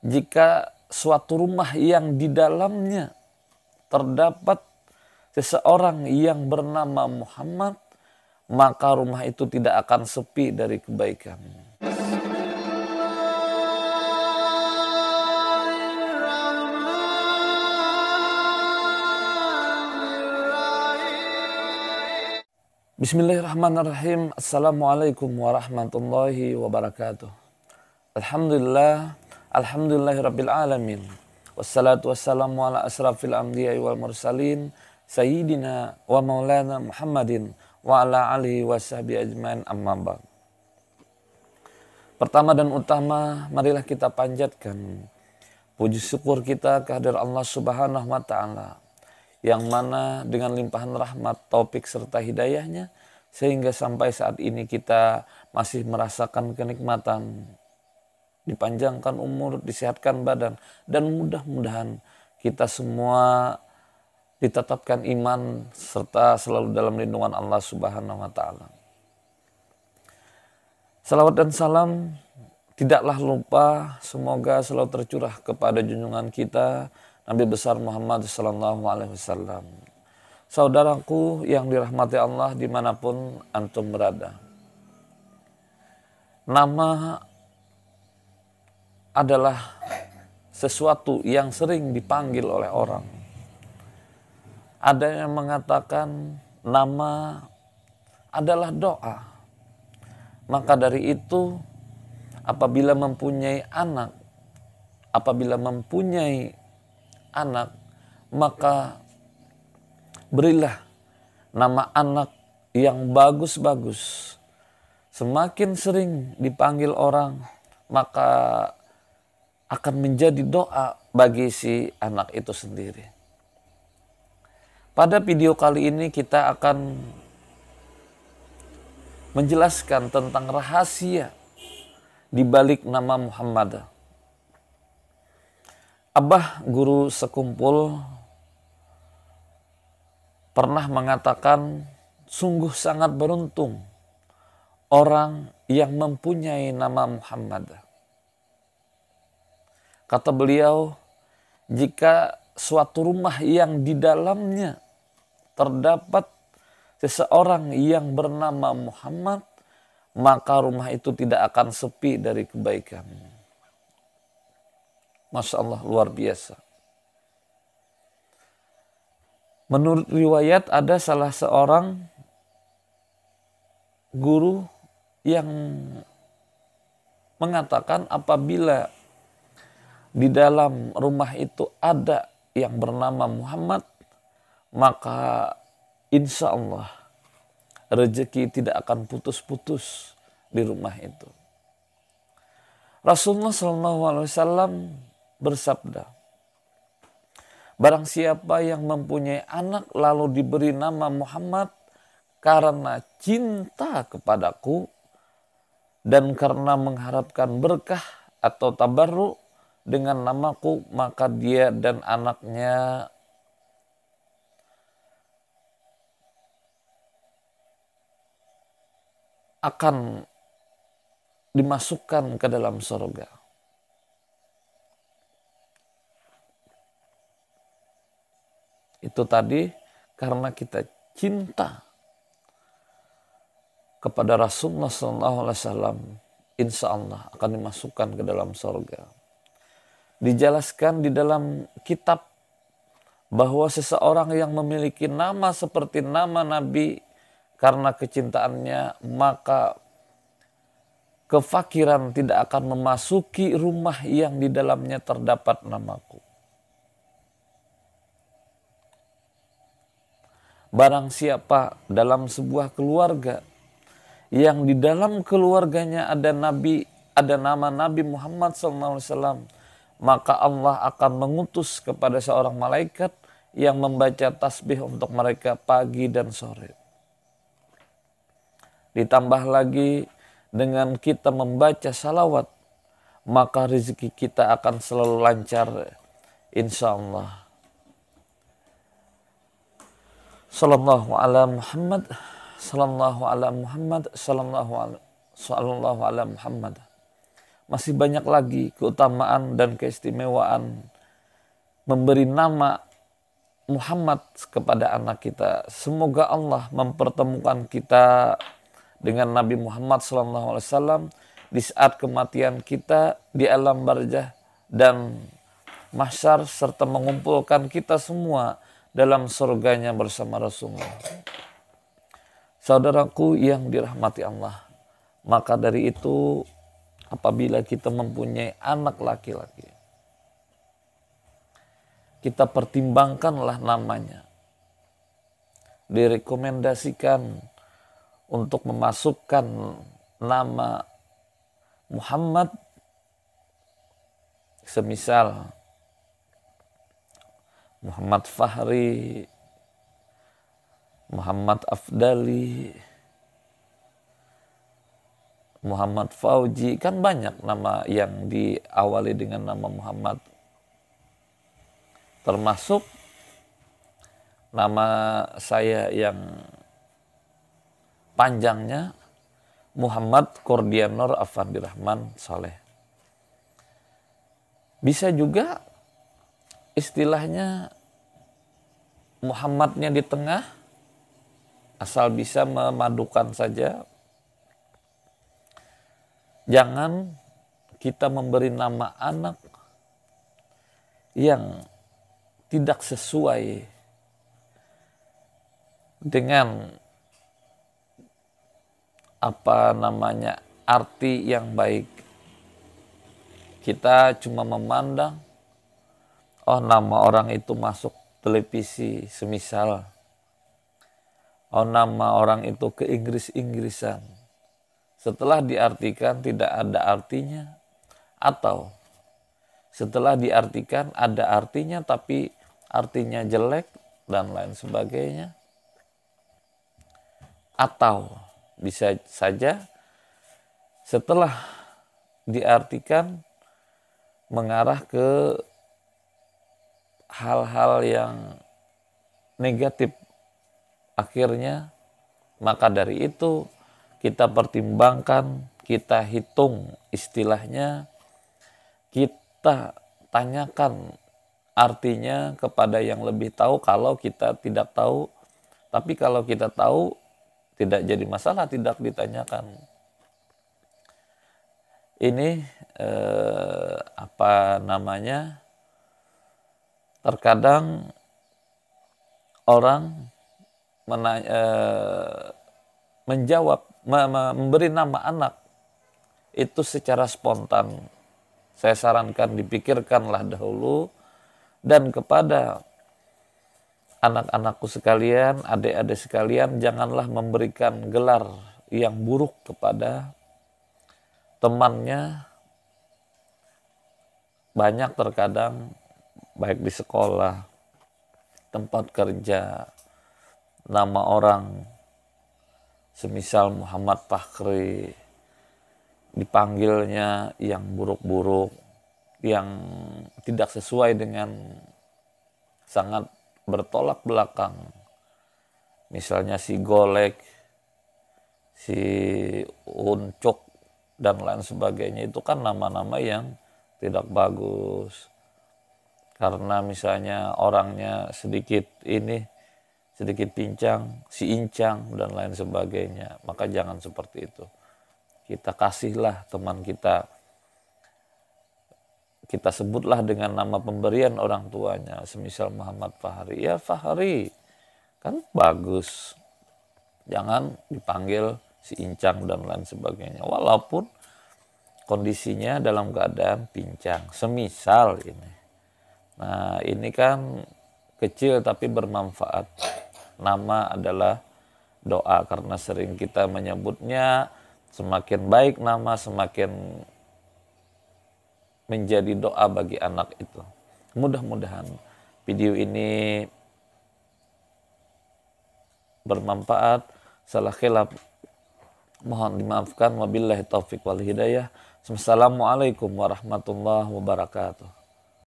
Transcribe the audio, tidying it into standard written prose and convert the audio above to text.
jika suatu rumah yang di dalamnya terdapat seseorang yang bernama Muhammad, maka rumah itu tidak akan sepi dari kebaikan. Bismillahirrahmanirrahim. Assalamualaikum warahmatullahi wabarakatuh. Alhamdulillahirabbil alamin. Wassalatu wassalamu ala asrafil anbiya'i wal mursalin sayyidina wa maulana Muhammadin wa ala alihi washabihi ajmain, amma ba'd. Pertama dan utama, marilah kita panjatkan puji syukur kita kehadirat Allah Subhanahu wa taala, yang mana dengan limpahan rahmat, taufik serta hidayahnya, sehingga sampai saat ini kita masih merasakan kenikmatan, dipanjangkan umur, disehatkan badan, dan mudah-mudahan kita semua ditetapkan iman serta selalu dalam lindungan Allah Subhanahu wa taala. Salawat dan salam tidaklah lupa semoga selalu tercurah kepada junjungan kita Nabi besar Muhammad sallallahu alaihi wasallam. Saudaraku yang dirahmati Allah dimanapun antum berada. Nama adalah sesuatu yang sering dipanggil oleh orang. Ada yang mengatakan nama adalah doa. Maka dari itu apabila mempunyai anak, maka berilah nama anak yang bagus-bagus. Semakin sering dipanggil orang, maka akan menjadi doa bagi si anak itu sendiri. Pada video kali ini kita akan menjelaskan tentang rahasia di balik nama Muhammad. Abah guru sekumpul pernah mengatakan, sungguh sangat beruntung orang yang mempunyai nama Muhammad. Kata beliau, jika suatu rumah yang di dalamnya terdapat seseorang yang bernama Muhammad, maka rumah itu tidak akan sepi dari kebaikan. Masya Allah, luar biasa. Menurut riwayat ada salah seorang guru yang mengatakan apabila di dalam rumah itu ada yang bernama Muhammad, maka insya Allah rezeki tidak akan putus-putus di rumah itu. Rasulullah SAW bersabda, barang siapa yang mempunyai anak lalu diberi nama Muhammad karena cinta kepadaku dan karena mengharapkan berkah atau tabarruk dengan namaku, maka dia dan anaknya akan dimasukkan ke dalam surga. Itu tadi karena kita cinta kepada Rasulullah SAW, insya Allah akan dimasukkan ke dalam surga. Dijelaskan di dalam kitab bahwa seseorang yang memiliki nama seperti nama Nabi, karena kecintaannya maka kefakiran tidak akan memasuki rumah yang di dalamnya terdapat namaku. Barang siapa dalam sebuah keluarga yang di dalam keluarganya ada nabi, ada nama Nabi Muhammad SAW, maka Allah akan mengutus kepada seorang malaikat yang membaca tasbih untuk mereka pagi dan sore. Ditambah lagi dengan kita membaca salawat, maka rezeki kita akan selalu lancar, insya Allah. Sallallahu ala Muhammad, sallallahu ala Muhammad, sallallahu ala Muhammad. masih banyak lagi keutamaan dan keistimewaan memberi nama Muhammad kepada anak kita. Semoga Allah mempertemukan kita dengan Nabi Muhammad SAW di saat kematian kita di alam barzah dan mahsyar, serta mengumpulkan kita semua dalam surganya bersama Rasulullah. Saudaraku yang dirahmati Allah, maka dari itu apabila kita mempunyai anak laki-laki, kita pertimbangkanlah namanya. Direkomendasikan untuk memasukkan nama Muhammad, semisal Muhammad Fahri, Muhammad Afdali, Muhammad Fauji, kan banyak nama yang diawali dengan nama Muhammad. Termasuk nama saya yang panjangnya Muhammad Kordianor Afandi Rahman Saleh. Bisa juga istilahnya Muhammadnya di tengah, asal bisa memadukan saja. Jangan kita memberi nama anak yang tidak sesuai dengan arti yang baik. Kita cuma memandang, oh nama orang itu masuk televisi semisal, oh nama orang itu ke Inggris-Inggrisan, setelah diartikan tidak ada artinya, atau setelah diartikan ada artinya tapi artinya jelek dan lain sebagainya. Atau bisa saja setelah diartikan mengarah ke hal-hal yang negatif akhirnya. Maka dari itu kita pertimbangkan, kita hitung istilahnya, kita tanyakan artinya kepada yang lebih tahu kalau kita tidak tahu. Tapi kalau kita tahu, tidak jadi masalah tidak ditanyakan. Ini terkadang orang menjawab, memberi nama anak itu secara spontan. Saya sarankan dipikirkanlah dahulu, dan kepada anak-anakku sekalian, adik-adik sekalian, janganlah memberikan gelar yang buruk kepada temannya. Banyak terkadang baik di sekolah, tempat kerja, nama orang semisal Muhammad Fakhri, dipanggilnya yang buruk-buruk, yang tidak sesuai dengan, sangat bertolak belakang. Misalnya si Golek, si Uncuk, dan lain sebagainya. Itu kan nama-nama yang tidak bagus. Karena misalnya orangnya sedikit pincang, si Incang, dan lain sebagainya. Maka jangan seperti itu. Kita kasihlah teman kita. Kita sebutlah dengan nama pemberian orang tuanya, semisal Muhammad Fahri. Ya Fahri, kan bagus. Jangan dipanggil si Incang dan lain sebagainya. Walaupun kondisinya dalam keadaan pincang, semisal ini. Nah ini kan kecil tapi bermanfaat. Nama adalah doa, karena sering kita menyebutnya, semakin baik nama, semakin menjadi doa bagi anak itu. Mudah-mudahan video ini bermanfaat. Salah khilaf mohon dimaafkan. Wabillahi taufiq wal hidayah. Assalamualaikum warahmatullahi wabarakatuh.